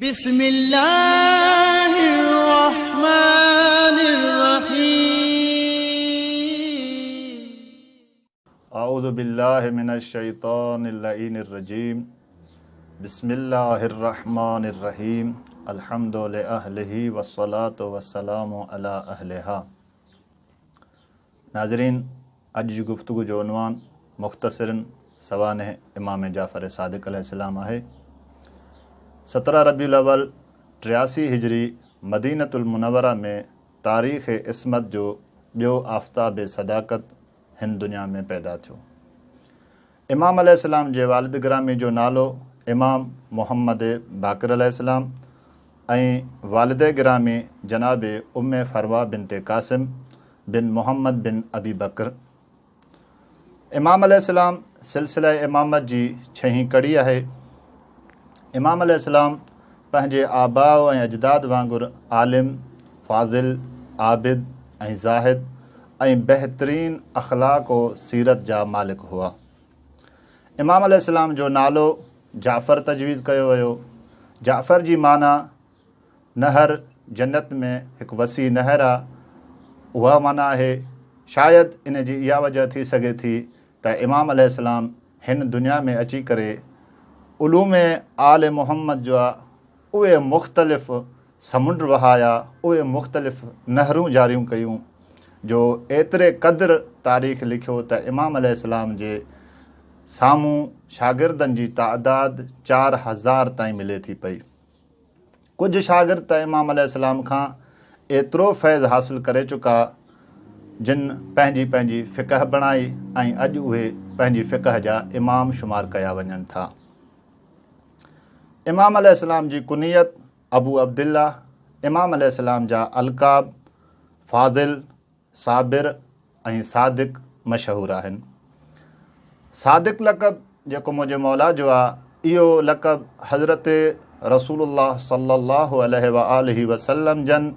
बिस्मिल्लाहिर्रहमानिर्रहीम। अऊज़ु बिल्लाहि मिनश शैतानिर रजीम। बिस्मिल्लाहिर्रहमानिर्रहीम। अल्हम्दु लिअहलिही वस्सलातु वस्सलामु अला अहलिहा। नाज़रीन, अॼु जी गुफ़्तगू जो उनवान मुख़्तसरन सवानह इमाम जाफ़र सादिक़ अलैहिस्सलाम आहे। 17 रबीउल अव्वल 83 हिजरी मदीनतुल मुनव्वरा में तारीख़ इस्मत जो ॿियो आफ़ताब सदाक़त हिन दुनिया में पैदा थियो। इमाम अलैहिस्सलाम जे वालिद गिरामी जो नालो इमाम मोहम्मद बाक़िर अलैहिस्सलाम ऐं वालिद गिरामी जनाब उम्मे फ़रवा बिनते क़ासिम बिन मोहम्मद बिन अबी बकर। इमाम अलैहिस्सलाम सिलसिला इमामत जी 6हीं कड़ी आहे। इमाम अलैहिस्सलाम पंहिंजे आबाओ ऐं अजदाद वांगुरु आलिम, फ़ाज़िल, आबिद ऐं ज़ाहिद ऐं बहितरीन अख़लाक़ व सीरत जा मालिक हुआ। इमाम अलैहिस्सलाम जो नालो जाफ़र तजवीज़ कयो वियो। जाफ़र जी माना नहर, जन्नत में हिकु वसी नहर आहे, उहा माना आहे। शायदि इन जी इहा वजह थी सघे थी त इमाम अलैहिस्सलाम हिन दुनिया में अची करे उलूम आल मुहम्मद जो आहे उहे मुख़्तलिफ़ समुंड वहाया, उहे मुख़्तलिफ़ नहरूं जारियूं कयूं, जो एतिरे क़द्र तारीख़ लिखियो त इमाम अलैहिस्सलाम जे साम्हूं शागिर्दनि जी तादाद 4000 ताईं मिले थी पई। कुझु शागिर्द त इमाम अलैहिस्सलाम खां एतिरो फैज़ हासिल करे चुका जिन पंहिंजी पंहिंजी फ़िक़ह बणाई ऐं अॼु उहे पंहिंजी फ़िक़ह जा इमाम शुमार कया वञनि था। इमाम अलैहिस्सलाम जी कुनियत अबू अब्दुल्ला, इमाम अलैहिस्सलाम जा अलक़ाब फ़ाज़िल, साबिर ऐं सादिक़ मशहूरु आहिनि। सादिक़ लक़ब जेको मुंहिंजे मौला जो आहे, इहो लक़ब हज़रत रसूलुल्लाह सल्लल्लाहु अलैहि व आलिहि वसल्लम जन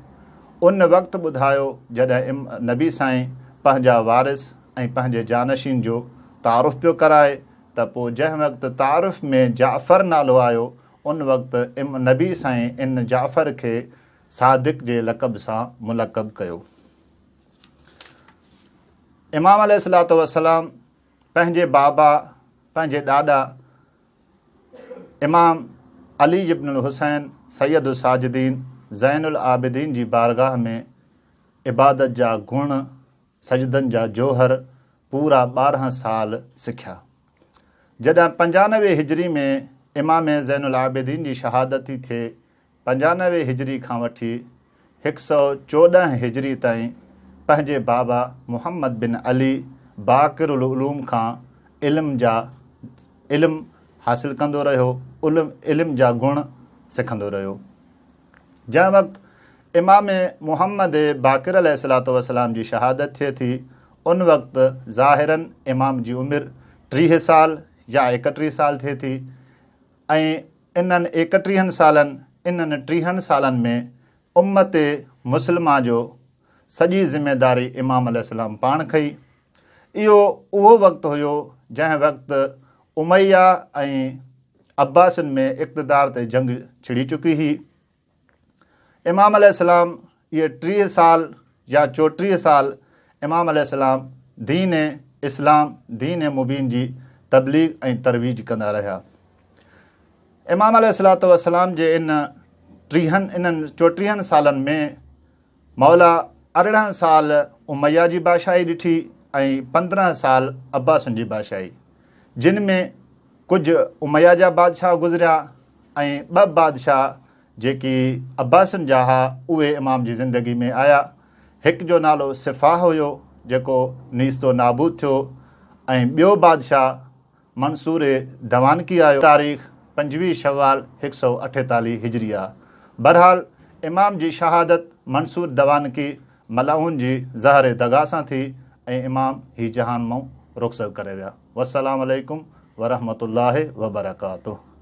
उन वक़्तु ॿुधायो जॾहिं नबी साईं पंहिंजा वारिस ऐं पंहिंजे जानशीन जो तारुफ़ पियो कराए, त पोइ जंहिं वक़्तु तारुफ़ में जाफ़र नालो आयो, उन वक़्तु नबी साईं इन जाफ़र खे सादिक़ जे लक़ब सां मुलक़ब कयो। इमाम अलैहिस्सलातु वस्सलाम पंहिंजे बाबा, पंहिंजे ॾाॾा इमाम अली इब्नुल हुसैन सैयदुल साजिदीन ज़ैनुल आबिदीन जी बारगाह में इबादत जा गुण, सजदनि जा जोहर पूरा 12 साल सिखिया। जॾहिं 95 हिजरी में इमाम ज़ैनुल आबिदीन जी शहादती थिए, 95 हिजरी खां वठी 114 हिजरी ताईं पंहिंजे बाबा मुहम्मद बिन अली बाक़िरुल उलूम खां इल्म हासिल कंदो रहियो, इल्म जा गुण सिखंदो रहियो। जंहिं वक़्तु इमाम मुहम्मद बाक़िर अलैहिस्सलातु वस्सलाम जी शहादत थिए थी, उन वक़्तु ज़ाहिरन इमाम जी उमिरि 30 साल या 31 साल थिए थी ऐं इन्हनि 30 सालनि में उम्मत मुस्लिमा जो सॼी ज़िमेदारी इमाम अलैहिस्सलाम पाण खई। इहो उहो वक़्तु हुयो जंहिं वक़्तु उमैया ऐं अब्बासिन में इक़्तिदार ते जंग छिड़ी चुकी हुई। इमाम अलैहिस्सलाम इहे 30 साल या 34 साल इमाम अलैहिस्सलाम दीन इस्लाम, दीन मुबीन जी तबलीग ऐं तरवीज कंदा रहिया। इमाम अलैहिस्सलातु वस्सलाम जे इन्हनि 34 सालनि में मौला 18 साल उमैया जी बादशाही ॾिठी ऐं 15 साल अब्बासन जी बादशाही, जिन में कुझु उमैया जा बादशाह गुज़रिया ऐं 2 बादशाह जेकी अब्बासन जा हुआ उहे इमाम जी ज़िंदगी में आया। हिकु जो नालो सिफ़ाह हुयो जेको नीस्तो नाबूद थियो ऐं ॿियो बादशाह मंसूर दवानकी आयो। तारीख़ 25 शवाल 148 हिजरी आहे। बहरहाल इमाम जी शहादत मंसूर दवानकी मलाउन जी ज़हर दगा सां थी ऐं इमाम ही जहान मां रुख़्सत करे विया। वस्सलामु अलैकुम वरहमतुल्लाहि वबरकातुहू।